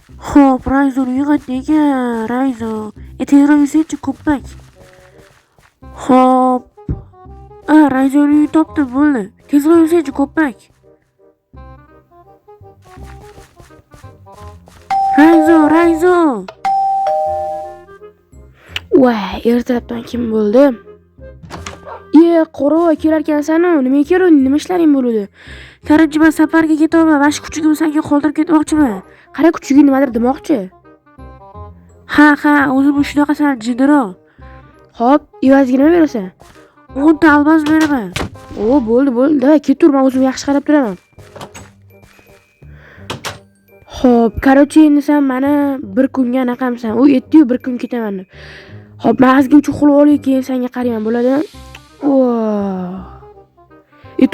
Xo'p, Rayzoni uyg'ot ekan, Rayzo. Tezroq yursanchi, ko'ppak. Xo'p. Rayzoni uyni topdim, bo'ldi. Tezroq yursanchi, ko'ppak. Rayzo. Voy, ertalabdan kim bo'ldi? Qora kelarkansan-ku, nima kerak? Nima ishlaring bo'ladi? Karanchi, men safarga ketaman. Vash kuchugimni senga qoldirib ketmoqchiman. Qara, kuchuging nimadir demoqchi. Ha, o'zim shunaqasan jiddiroq. Xo'p, evaziga nima berasan? 10 ta almos beraman. Bo'ldi. Davay, ketur, men o'zim yaxshi qarab turaman. Xo'p, qarochi, endi sen meni bir kunga anaqamsan. U yetdi-yu, bir kun ketaman. Xo'p, mag'zingni chuqurib olay, keyin senga qarayman, bo'ladimi?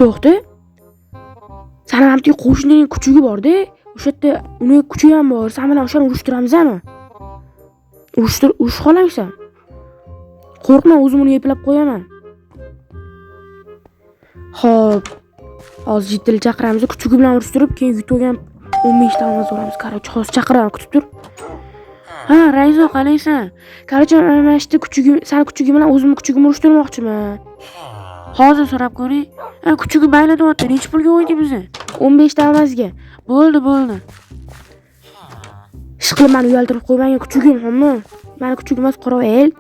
To'xta. Sana ham qo'shnining kuchugi bor-da. O'sha yerda uni kuchugi ham bor. Sen bilan o'shani urishtiramizmi? Urush xohlangsan. Qo'rqma, o'zim uni eplab qo'yaman. Xo'p. Hozir jiddil chaqiramiz, kuchugi bilan urishtirib, keyin yutib 15 ta olmos olamiz. Qarochi, hozir chaqiraman, kutib tur. Rayzo, qalaysan? Qarochi, mana shu kuchugi bilan o'zimni kuchugimni urishtirmoqchiman. Hozir so'rab ko'ring. Kuchugi baylatyapti. Necha pulga o'ynaymiz? 15 ta olmosga. Bo'ldi. Ishqilib meni uyaltirib qo'ymang, kuchugim, hamma. Meni kuchugim emas, qora el.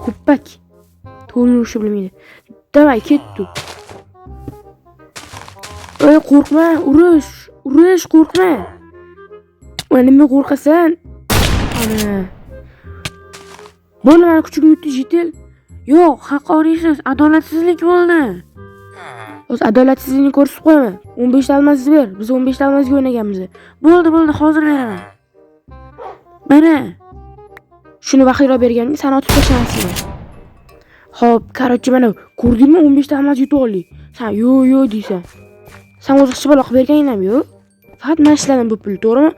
Ko'ppak. To'g'ri yurishni bilmaydi. Davay, ketdi. Qo'rqma, urish, qo'rqma. Nima qo'rqasan? Ana. Bo'ldi, meni kuchugim yutdi, jitil. Yo'q, haqoriysiz, adolatsizlik bo'ldi. O'z adolatsizlikni ko'rsatib qo'yaman. 15 ta olmos ber. Biz 15 ta olmosga o'ynaganmiz. Bo'ldi, hozir beraman. Mana. Shuni vaqtliroq berganda seni otib tashlamasman. Xo'p, qarochi, mana ko'rdingmi, 15 ta olmos yutib oldik. Sen yo'q deysan. Sen o'zingcha bola qilib berganing yo'q. Faqat men ishladim bu pulni, to'g'rimi?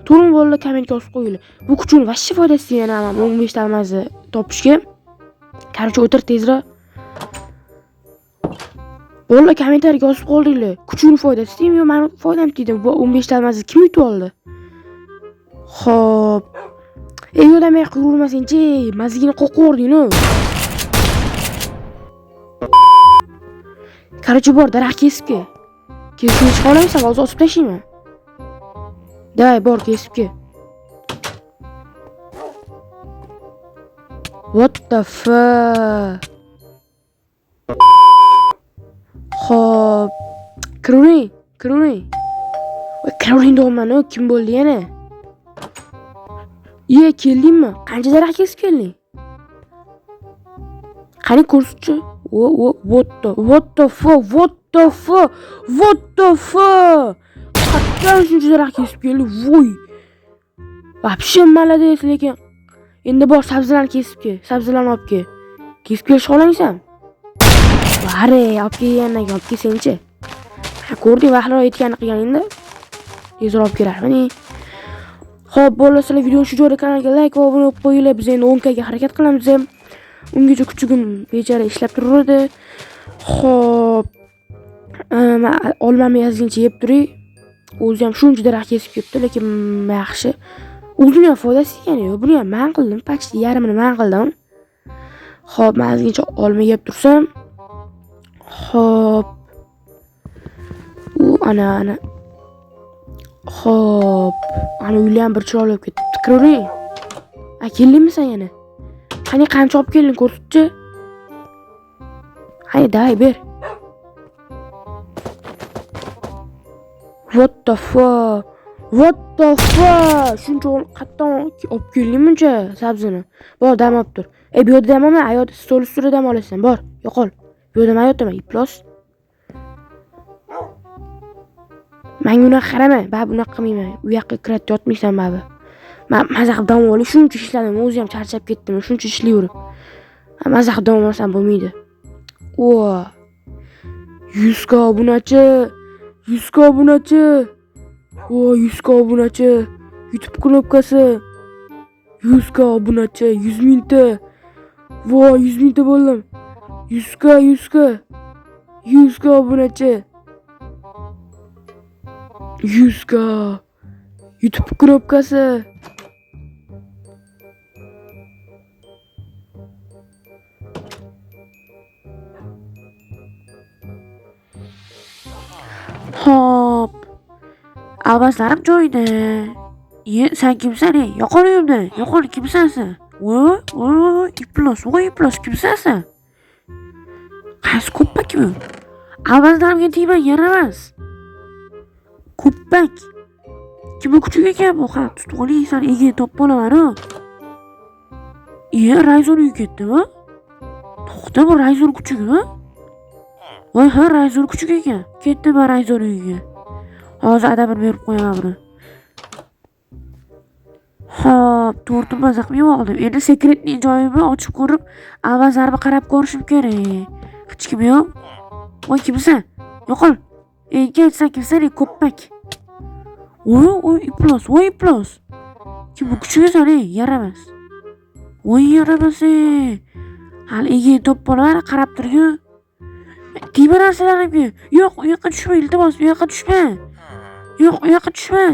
To'g'rimi bo'ldi, kommentga yozib qo'yinglar. Bu kuchuni vashcha foydasi yana 15 ta olmosni topishga. Qarochi, o'tir tezroq. Bo'ldi, kommentariyaga yozib qoldinglar. Kuchuni foydasi deymi, yo'q, men foydam dedim. Bu 15 ta olmosni kim yutib oldi? Xo'p. Yo'lamay qurulmasin-chi, mazgini qo'qording-ku. Qarochi, bor, daraxt kesib kel. Kesishni xohlaysan, hozir osib tashlayman. Davay, bor, kesib kel. What the fuck? Xo'p. Kiravering. Kiravering deyapman, kim bo'ldi yana? Keldingmi? Qancha daraxt kesib kelding? Qani ko'rsatchi. What the fuck? Qatdan shuncha daraxt kesib keldi. Voy. Вообще молодец, lekin endi bor, sabzilarni kesib kel. Sabzilarni olib kel. Kesib kelish xohlangsan? Bari, olib kelgandan keyin olib kelsangchi. Ko'rding, vaqtlar aytganini qilganingda. Tezroq olib kelarman. Xo'p, bo'ldi, sizlar videoni shu joyda kanalga like va obuna bo'lib qo'yinglar. Biz endi 10 ga harakat qilamiz. Ungacha kuchugim bechara ishlab turadi. Xo'p. Olmamni yozguncha yeb turing. O'zi ham shuncha daraxt kesib ketdi, lekin yaxshi. O'zini ham foydasi ekan, buni ham men qildim, почти yarmini men qildim. Xo'p, men ozgincha olma yeb tursam. Xo'p. Ana. Xo'p. Ana uylar ham bir chiroyli bo'lib ketdi. Kiravering. Keldingmi sen yana? Qani qancha olib kelding, ko'rsatchi. Davay, ber. What the fuck? Shuncha qatdan olib kelding buncha sabzini. Bor, dam olib tur. Bu yerda dam olma, ayot stol ustida dam olasan. Bor, yo'qol. Bu yerda ayotma, iplos. Menga unaqa qarama, bab unaqa qilmayman. U yoqqa kirib yotmaysan bab. Men maza qilib dam olib shuncha ishladim, o'zi ham charchab ketdim, shuncha ishlayverib. Maza qilib dam olmasam bo'lmaydi. 100 ga obunachi. 100 ga obunachi. 100 ga obunachi. YouTube knopkasi. 100 ga obunachi, 100 mingta. 100 mingta bo'ldim. 100 ga obunachi. 100 ga. YouTube knopkasi. Xo'p. Avazlarim joyida. Sen kimsan ey? Yo'qol uyimda. Yo'qol, kimsan sen? Voy, iflos, kimsan sen? Qaysi ko'ppakmi? Avazlarimga tegmang, yaramas. Ko'ppak. Kimni kuchiga ekan bu? Ha, tutib olaysan, ega topib olaman-ku. Rayzor uyga ketdimi? To'xta, bu Rayzor kuchugimi? Voy, ha, Rayzor kuchuk ekan. Ketdim men Rayzor uyiga. Hozir adabini berib qo'yaman buni. Xo'p, to'rtni maza qilib oldim. Endi sekretning joyini ochib ko'rib, avazlarga qarab ko'rishim kerak. Hech kim yo'q. Voy, kimsan? Yo'qol. Sen kimsan? Ko'ppak. Voy, iflos. Kim bu kuchigasan, yaramas. Voy, yaramas. Hali egani topib olaman, qarab turgu. Tegma narsalarimga. Yo'q, u yoqqa tushma, iltimos, u yoqqa tushma. Yo'q, u yoqqa tushma.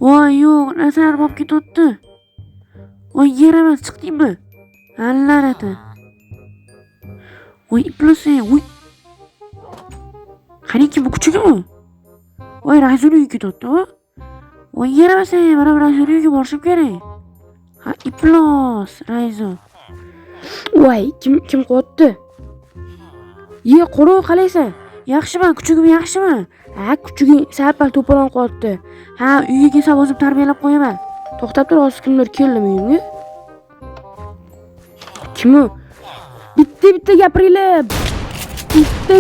Voy, yo'q, narsalar bo'lib ketibdi. Voy, yaramas, chiqdingmi? Allanati. Voy, iflos, voy. Qaniki bu kuchugimi? Voy, Rayzor uyiga ketibdi. Voy, yaramas, mana Rayzor uyiga borishim kerak. Ha, iflos, Rayzor. Voy, kim qo'yibdi? Qo'rov qalaysan? Yaxshiman, kuchugim yaxshimi? Ha, kuchuging sal-pal to'polon qolibdi. Ha, uyga kelsam o'zim tarbiyalab qo'yaman. To'xtab tur, hozir kimlar keldimi uyimga? Kim u? Bitta gapiringlar. Bitta